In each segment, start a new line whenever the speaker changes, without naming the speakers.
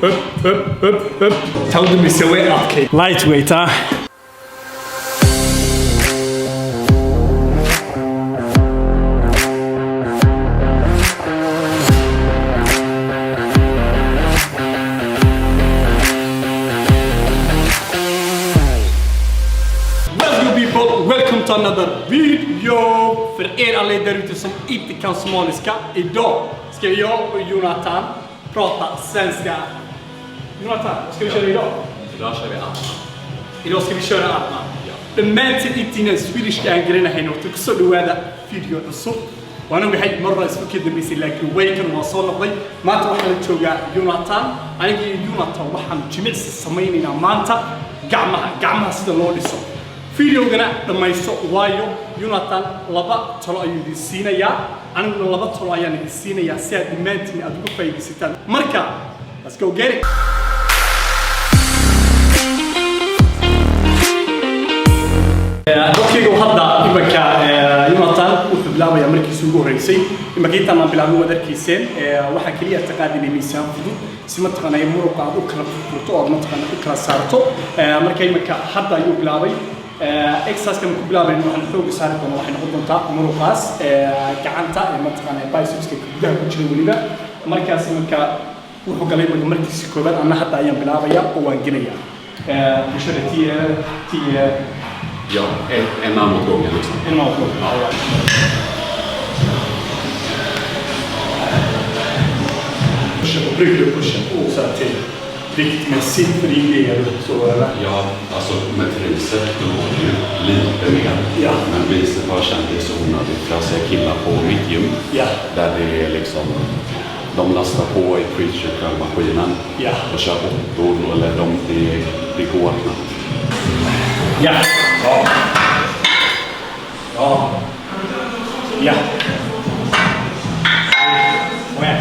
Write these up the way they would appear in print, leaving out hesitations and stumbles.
upp. Told me so way up. Lightweight, huh? Welcome to another video. För alla där ute som inte kan somaliska, idag ska jag och Jonathan prata svenska. Jonathan, vad ska vi köra idag?
Idag kör vi Atman.
Idag ska vi köra Atman. بمانتي إنتينا سويدش كأنجرينا هنا وتقصدوا هذا فيديو الصوت وأنا بحي مرة اسمه كده بيصير لكن ويكن وصلنا ضي ما تروح للتوجع يوناتان أنا يوناتان وحن جميع السميننا مانتا قعمها سيد الله لسه فيديو جنا لما يسوق وايو يوناتان لبا ترى يديسينا يا أنا لبا ترى يعني يديسينا يا سيد بمانتي أدوك في يديسيتان مركا let's go get it. dadkayga hadda imanka Jonathan wuxuu bilaabay markii ugu horeysay imanka aan bilaabay wadarkiiseen waxa kaliya taqaadinay miisaan fudud si ma taqaanay muruqa u kala furto oo ma taqaanay u kala saarto markay imanka hadda ayuu bilaabay exercise ku bilaabay waxaan xoog saari doonaa waxay noqon doontaa muruqaas gacanta ma taqaanay bicepska gudaha ku jira waliba markaas imanka wuxuu galay markiisa koobaad ana hadda ayaan bilaabaya oo waan gelaya musharatiya
Ja, en man mot gången liksom.
En man mot gången, ja. Brukar du pusha på så här till viktmässigt för din del så eller?
Ja, alltså med triceps då går det ju lite mer.
Ja.
Men biceps har jag känt det så onödigt för jag ser killar på mitt gym.
Ja.
Där det är liksom, de lastar på i preacher curl-maskinen.
Ja.
Och kör 8 eller det går knappt.
Ja. Ja. Ja. Ja.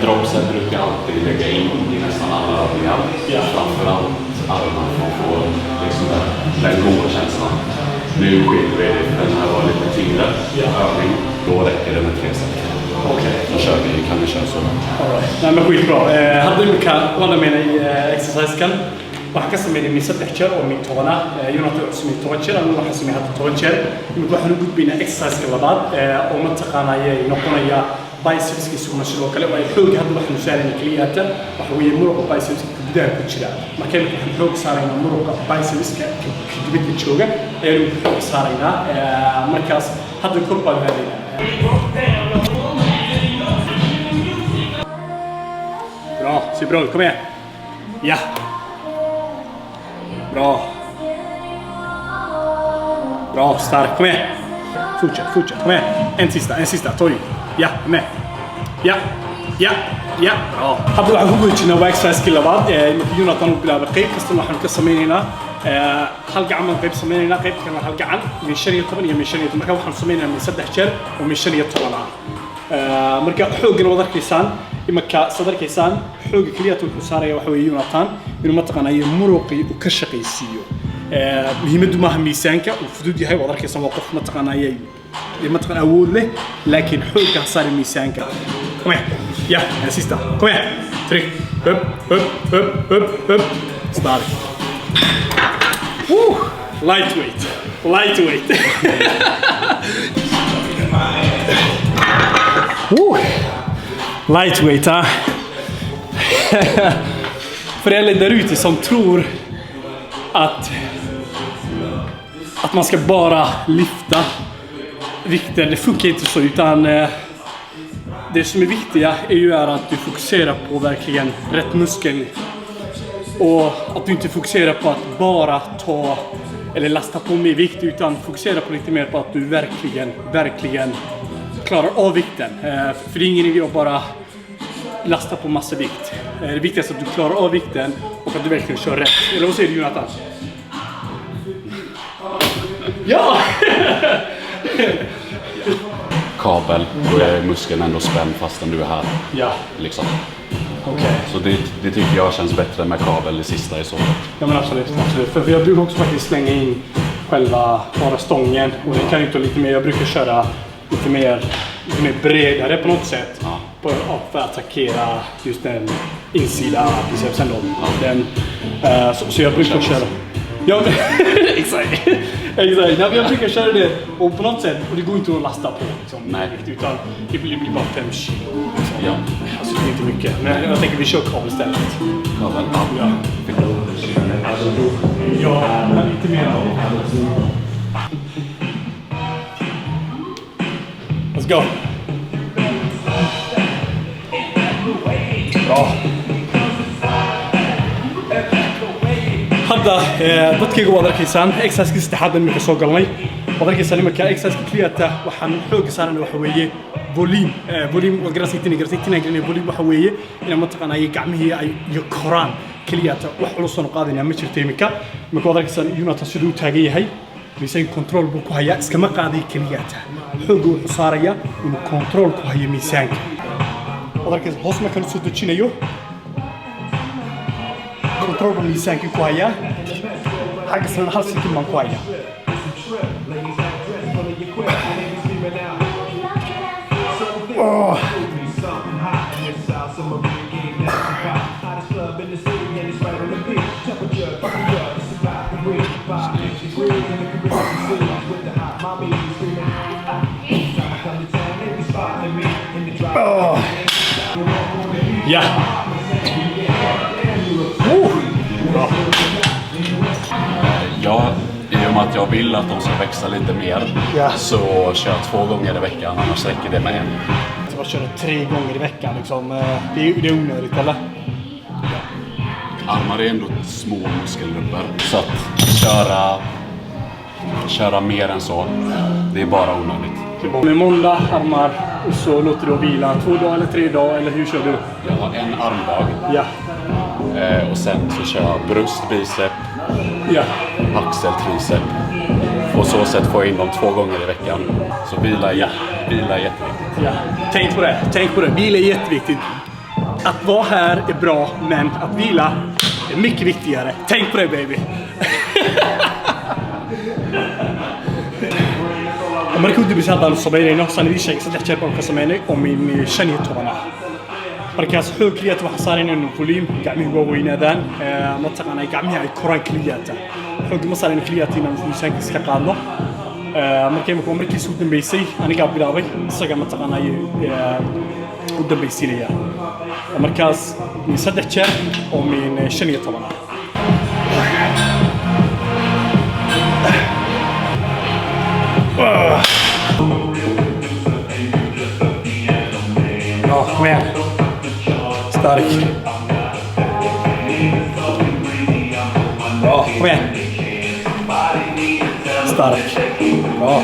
Dropsen brukar alltid lägga in i nästan alla övningar.
Ja.
Framförallt armarna för att få liksom den goda känslan. Nu skiter vi i det, den här var lite tyngre övning. Då räcker det med 3 set.
Okej.
Då kan vi köra så.
All right. Nej men skitbra. Hade du kan hålla med i exercise-kan waxaan ka sameeyay min 3 jeer oo min tobana Jonathan oo sameeyay 10 jeer anuu waxaan sameeyay 10 jeer waxaan u gudbinaa exercise-ka labaad oo ma taqaanayay noqonaya biceps-ka isuna sidoo kale way xoog hadda waxaan saaraynaa kaliyaata waxa weeye muruqa biceps-ka gudaha ku jira marka waxaan xoog saaraynaa muruqa biceps-ka dibadda jooga ayaan xoog saaraynaa markaas hadda kor baan raadinaa Bra, ser bra ut. Kom igen. Ja. Bra. Bra, stark. Kom igen. Fortsätt. Kom igen. En sista. Ta i. Ja, med. Ja. Bra. Hadda waxaan ku goojinaa waa exercise labaad Jonathan uu bilaabay qayb kasta waxaan ka sameeynaa hal gacan qayb sameeynaa qayb kale hal gacan min 15 iyo min 15 marka waxaan sameeynaa min 3 jeer oo min 15 marka xooggan wadarkiisaan imanka sadarkiisaan xoog kaliya tuu saaraya waxa weeye Jonathan inuu ma taqaanayo muruqi uu ka shaqaysiiyo muhiimadu maaha miisaanka uu fudud yahay wadarkiisaan waa qof ma taqaanayo ma taqaan awood leh laakiin xoogga saar miisaanka come here yeah sister come here 3 up start woo lightweight woo lightweight för alla där ute som tror att man ska bara lyfta vikten, det funkar inte så utan det som är viktiga är ju att du fokuserar på verkligen rätt muskel och att du inte fokuserar på att bara ta eller lasta på med vikt utan fokusera på lite mer på att du verkligen klarar av vikten. För det är ingen idé att bara lasta på massa vikt. Det viktigaste är att du klarar av vikten och att du verkligen kör rätt. Eller vad säger du Jonathan? Ja!
Kabel, då är muskeln ändå spänd fastän du är här.
Ja.
Liksom.
Okay.
Så det tycker jag känns bättre med kabel i sista i så fall.
Ja men absolut. För jag brukar också faktiskt slänga in själva bara stången och det kan inte lite mer. Jag brukar köra lite mer bredare på något sätt.
Ja.
För att attackera just den insida bicepsen då. Den, så jag brukar köra. Ja, exakt. Jag brukar köra det och på något sätt, och det går inte att lasta på liksom,
nej.
Utan det blir bara 5 kilo. Liksom.
Ja.
Alltså det är inte mycket, men jag tänker vi kör kabel istället.
Kabel?
Ja. Ja, men lite mer. Let's go. Bra. hadda dadkayga waad arkaysaan exercise hadda imika soo galnay waad arkaysaan imika exercise clearta waxaan xoog saaran waxa weeye volume waad garasaytiin volume waxa weeye in ma taqaanay gacmihii ay iyo koraan clearta wax culus oo qaadina ma jirto imika waad arkaysaan Jonathan sidoo taagan yahay miisaan control buu ku hayaa iskama qaaday clearta xoog uu saaraya inuu control ku hayo miisaanka waad arkaysaan hoos ma kala soo dejinayo control miisaanka ku haya xagga sare hal second man ku haya oh yeah.
Ja, i och med att jag vill att de ska växa lite mer så kör jag 2 gånger i veckan, annars räcker det med 1.
Jag bara köra 3 gånger i veckan liksom. Det är onödigt, eller?
Armar är ändå små muskelgrupper, så att köra mer än så, det är bara onödigt.
Med måndag armar och så låter du vila 2 dagar eller 3 dagar, eller hur kör du?
Jag har en armdag.
Ja.
Och sen så kör jag bröst, bicep, axel, tricep. På så sätt får jag in dem 2 gånger i veckan. Så vila är jätteviktigt.
Ja. Tänk på det. Vila är jätteviktigt. Att vara här är bra, men att vila är mycket viktigare. Tänk på det, baby. Marka u dibisay hadaan sameynayno sanadii sheeg 3 jeer baan ka sameynay oo min 15 markaas xoog kliyat waxa saarayna volume gacmihi waa weynaadaan ma taqaanay gacmihi ay koraan kliyata xoog ma saarayna kliyatina miisaanka iska qaadno markii soo dambeysay aniga bilaabay isaga ma taqaanay u dambaysiinaya markaas min 3 jeer oo min 15 kom igen. Stark. Bra, kom igen. Stark. Bra.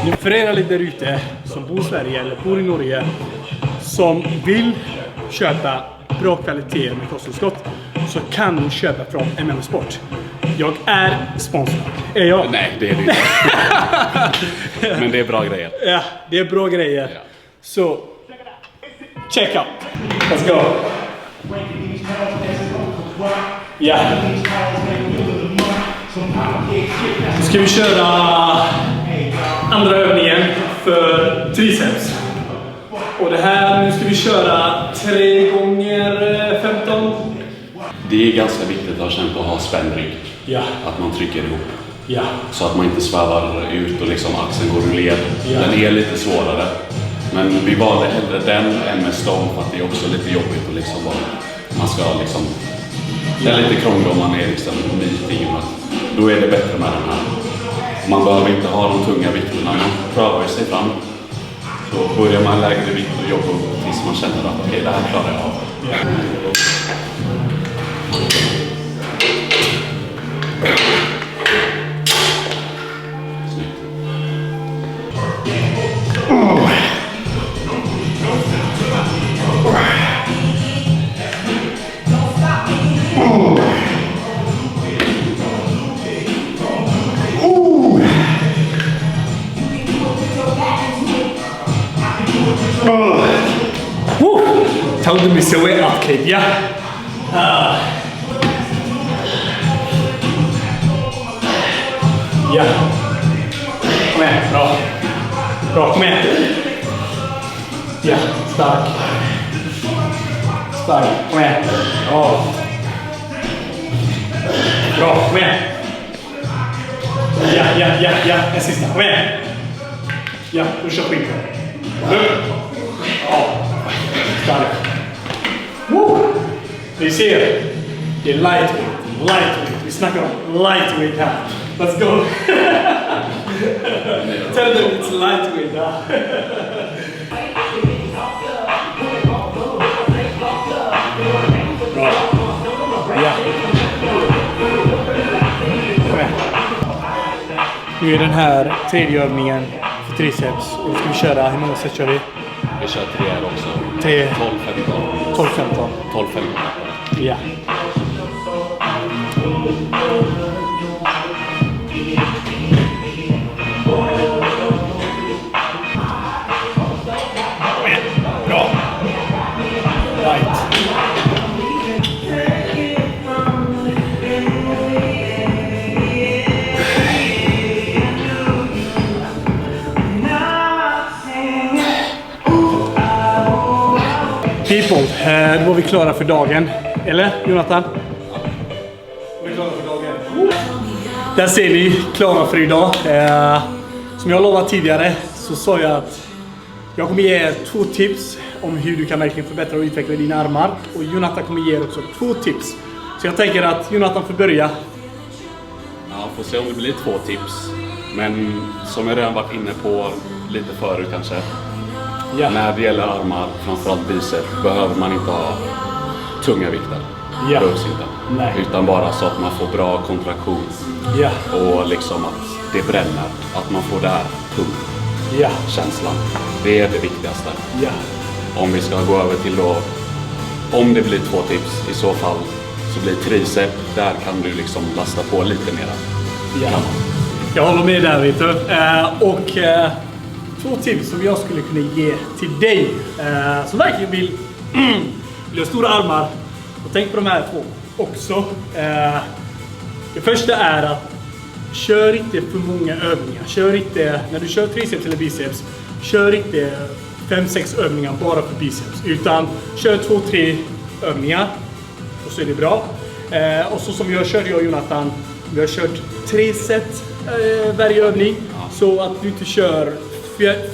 Nu för er alla där ute som bor i Sverige eller bor i Norge som vill köpa bra kvalitet med kosttillskott så kan du köpa från MM Sport. Jag är sponsrad. Är jag?
Nej, det är det inte. Men det är bra grejer.
Ja, det är bra grejer. Ja. Så, check out. Let's go. Ja. Nu ska vi köra andra övningen för triceps. Och det här, nu ska vi köra 3 gånger 15.
Det är ganska viktigt att känna på att ha spänd rygg.
Ja.
Att man trycker ihop.
Ja.
Så att man inte svävar ut och liksom axeln går ur led. Ja. Den är lite svårare. Men vi valde hellre den än med stång för att det är också lite jobbigt och liksom man ska liksom... Det är lite krångligt om man är liksom ny i gymmet. Då är det bättre med den här. Man behöver inte ha de tunga vikterna, man prövar sig fram. Så börjar man lägre vikt och jobba upp tills man känner att okej, det här klarar jag av. Ja.
Told me so wet up, kid, yeah? Yeah. med. Bra. Bra, kom med. Ja, stark. Stark, kom med. Ja. Bra, kom med. Ja. En sista, kom med. Ja, du kör skit. Ja. Stark. Woo! Vi ser. Det är lightweight. Vi snackar om lightweight här. Let's go. Tell them it's lightweight. Bra. Ja. Nu är den här tredje övningen för triceps. Och ska vi köra, hur många set kör vi?
Vi kör 3 här också.
3.
12-15.
12-15.
12-15.
Ja. Bra. Right. People, då var vi klara för dagen. Eller, Jonathan? Vi är klara för dagen. Där ser ni, klara för idag. Som jag lovade tidigare så sa jag att jag kommer ge 2 tips om hur du kan verkligen förbättra och utveckla dina armar. Och Jonathan kommer ge också 2 tips. Så jag tänker att Jonathan får börja.
Ja, får se om det blir 2 tips. Men som jag redan varit inne på lite förut kanske.
Ja.
När det gäller armar, framförallt bicep, behöver man inte ha tunga vikter.
Ja.
Behövs inte.
Nej.
Utan bara så att man får bra kontraktion.
Ja.
Och liksom att det bränner. Att man får det här
Ja.
känslan. Det är det viktigaste.
Ja.
Om vi ska gå över till då, om det blir 2 tips, i så fall så blir tricep, där kan du liksom lasta på lite mera.
Ja. Jag håller med där, vet du. Och 2 tips som jag skulle kunna ge till dig som verkligen vill ha stora armar. Och tänk på de här 2 också. Det första är att kör inte för många övningar. Kör inte, när du kör triceps eller biceps, kör inte 5-6 övningar bara för biceps. Utan kör 2-3 övningar och så är det bra. Och så som jag körde, jag och Jonathan, vi har kört 3 set varje övning. Så att du inte kör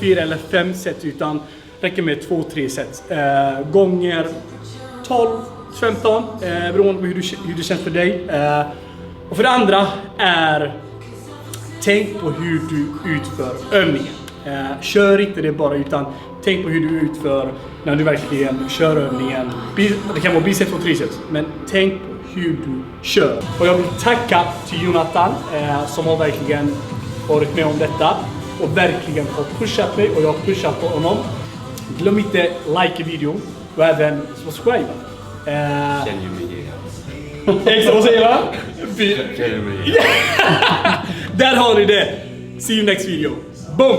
4 eller 5 set utan räcker med 2-3 set. Gånger 12-15 beroende på hur det känns för dig. Och för det andra är tänk på hur du utför övningen. Kör inte det bara utan tänk på hur du utför när du verkligen kör övningen. Det kan vara biceps och triceps, men tänk på hur du kör. Och jag vill tacka till Jonathan som har verkligen varit med om detta och verkligen har pushat mig och jag har pushat på honom. Glöm inte like videon och även subscribe. Exakt, vad säger han? Där har ni det. See you next video. Boom!